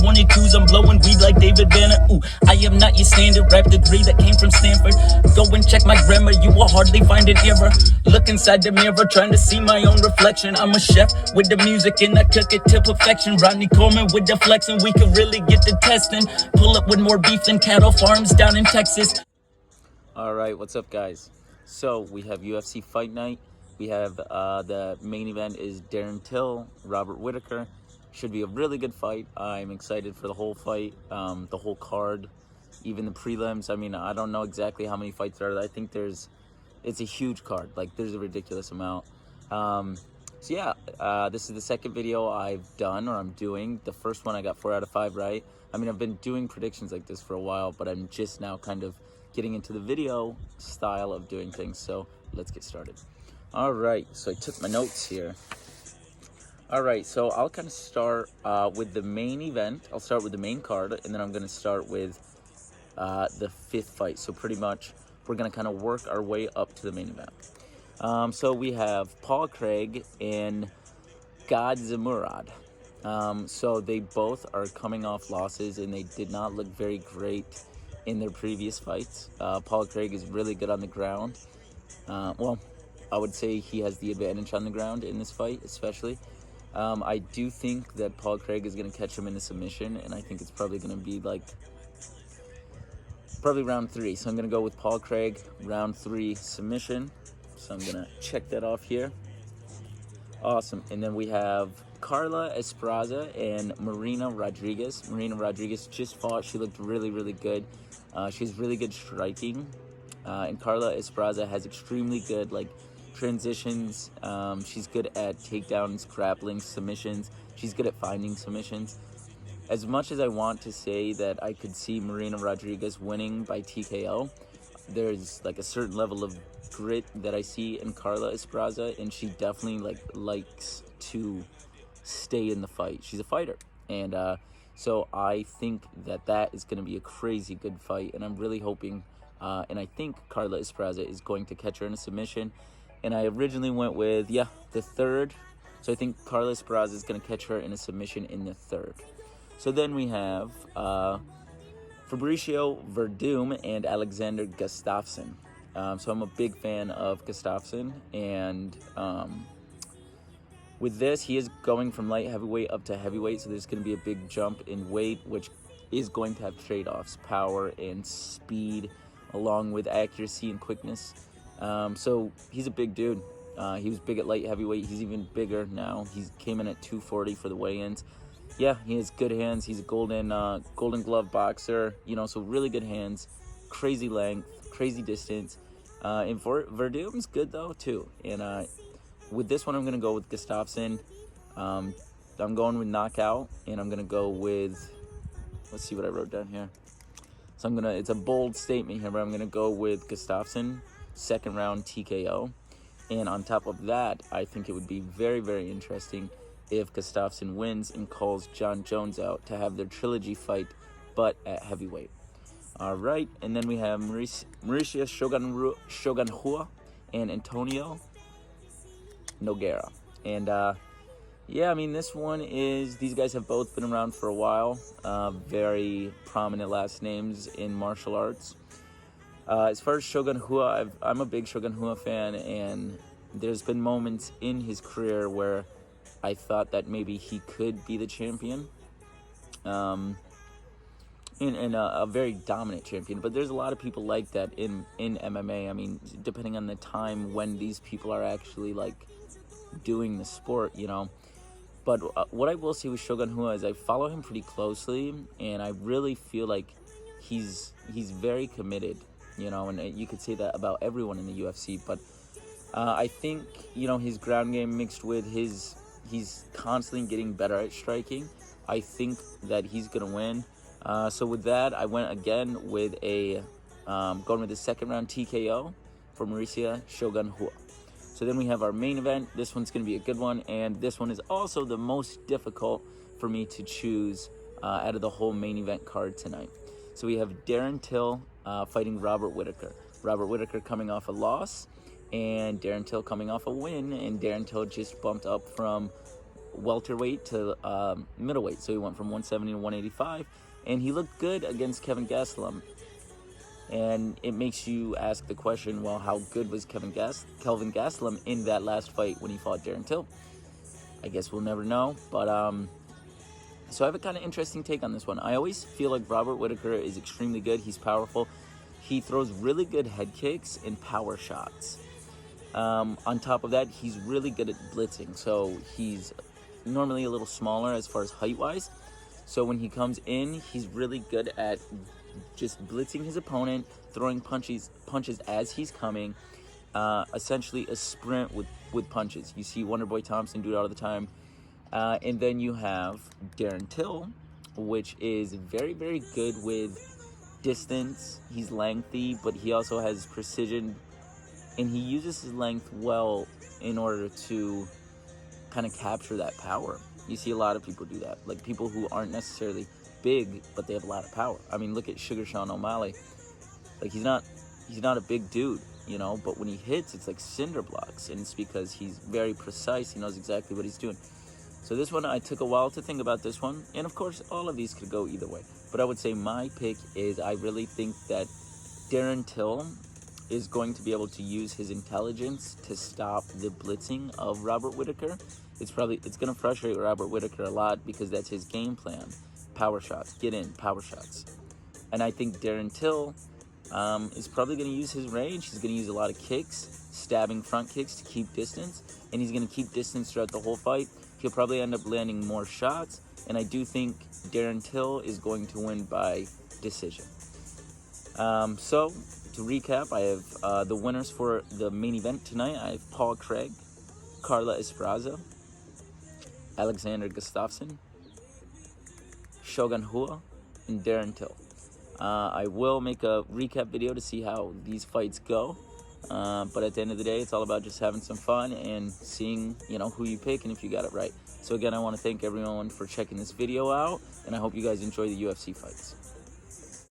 22s, I'm blowing weed like David Banner. Ooh, I am not your standard rap degree that came from Stanford. Go and check my grammar, you will hardly find an error. Look inside the mirror, trying to see my own reflection. I'm a chef with the music and I cook it to perfection. Rodney Coleman with the flexing, we could really get to testing. Pull up with more beef than cattle farms down in Texas. All right, what's up, guys? So we have UFC Fight Night. We have the main event is Darren Till, Robert Whittaker. Should be a really good fight. I'm excited for the whole fight, the whole card, even the prelims. I mean, I don't know exactly how many fights there are. I think it's a huge card. Like, there's a ridiculous amount. So yeah, this is the second video I've done, or I'm doing. The first one I got 4 out of 5 right. I mean, I've been doing predictions like this for a while, but I'm just now kind of getting into the video style of doing things. So let's get started. All right, so I took my notes here. All right, so I'll kind of start with the main event. I'll start with the main card, and then I'm going to start with the 5th fight. So pretty much we're going to kind of work our way up to the main event. So we have Paul Craig and Gadzhimurad. So they both are coming off losses, and they did not look very great in their previous fights. Paul Craig is really good on the ground. Well, I would say he has the advantage on the ground in this fight, especially. I do think that Paul Craig is going to catch him in a submission, and I think it's probably going to be like round 3. So I'm going to go with Paul Craig, round 3 submission. So I'm going to check that off here. Awesome. And then we have Carla Esparza and Marina Rodriguez. Marina Rodriguez just fought. She looked really, really good. She has really good striking. And Carla Esparza has extremely good, like, transitions. She's good at takedowns, grappling, submissions. She's good at finding submissions. As much as I want to say that I could see Marina Rodriguez winning by TKO, there's like a certain level of grit that I see in Carla Esparza, and she definitely likes to stay in the fight. She's a fighter, and so I think that is going to be a crazy good fight, and I'm really hoping, and I think Carla Esparza is going to catch her in a submission. And I originally went with, the 3rd. So I think Carla Esparza is going to catch her in a submission in the 3rd. So then we have Fabricio Verdum and Alexander Gustafsson. So I'm a big fan of Gustafsson. And with this, he is going from light heavyweight up to heavyweight. So there's going to be a big jump in weight, which is going to have trade-offs, power and speed, along with accuracy and quickness. So he's a big dude. He was big at light heavyweight. He's even bigger now. He came in at 240 for the weigh-ins. Yeah, he has good hands. He's a golden glove boxer. So really good hands, crazy length, crazy distance. And Verdum's good though too. And with this one, I'm gonna go with Gustafsson. I'm going with knockout, and I'm gonna go with. Let's see what I wrote down here. So it's a bold statement here, but I'm gonna go with Gustafsson. 2nd round TKO. And on top of that, I think it would be very, very interesting if Gustafsson wins and calls John Jones out to have their trilogy fight, but at heavyweight. All right, and then we have Mauricio Shogun-Rua and Antonio Nogueira. And yeah, I mean, this one is, these guys have both been around for a while. Very prominent last names in martial arts. As far as Shogun Rua, I'm a big Shogun Rua fan, and there's been moments in his career where I thought that maybe he could be the champion, and a very dominant champion. But there's a lot of people like that in MMA. I mean, depending on the time when these people are actually like doing the sport, But what I will say with Shogun Rua is I follow him pretty closely, and I really feel like he's very committed. And you could say that about everyone in the UFC, but I think, his ground game mixed with he's constantly getting better at striking. I think that he's going to win. So with that, I went again with going with the 2nd round TKO for Mauricio Shogun Rua. So then we have our main event. This one's going to be a good one, and this one is also the most difficult for me to choose out of the whole main event card tonight. So we have Darren Till fighting Robert Whittaker. Robert Whittaker coming off a loss, and Darren Till coming off a win, and Darren Till just bumped up from welterweight to middleweight. So he went from 170 to 185, and he looked good against Kelvin Gastelum. And it makes you ask the question, well, how good was Kelvin Gastelum in that last fight when he fought Darren Till? I guess we'll never know. But so I have a kind of interesting take on this one. I always feel like Robert Whittaker is extremely good. He's powerful. He throws really good head kicks and power shots. On top of that, he's really good at blitzing. So he's normally a little smaller as far as height-wise. So when he comes in, he's really good at just blitzing his opponent, throwing punches as he's coming. Essentially a sprint with punches. You see Wonderboy Thompson do it all the time. And then you have Darren Till, which is very, very good with distance. He's lengthy, but he also has precision, and he uses his length well in order to kind of capture that power. You see a lot of people do that, like people who aren't necessarily big, but they have a lot of power. I mean, look at Sugar Sean O'Malley. Like, he's not a big dude, you know, but when he hits, it's like cinder blocks, and it's because he's very precise. He knows exactly what he's doing. So this one, I took a while to think about this one, and of course, all of these could go either way. But I would say my pick is, I really think that Darren Till is going to be able to use his intelligence to stop the blitzing of Robert Whittaker. It's going to frustrate Robert Whittaker a lot because that's his game plan. Power shots, get in, power shots. And I think Darren Till is probably going to use his range. He's going to use a lot of kicks, stabbing front kicks to keep distance, and he's going to keep distance throughout the whole fight. He'll probably end up landing more shots, and I do think Darren Till is going to win by decision. So, to recap, I have the winners for the main event tonight. I have Paul Craig, Carla Esparza, Alexander Gustafsson, Shogun Rua, and Darren Till. I will make a recap video to see how these fights go. But at the end of the day, it's all about just having some fun and seeing, who you pick and if you got it right. So again, I want to thank everyone for checking this video out, and I hope you guys enjoy the UFC fights.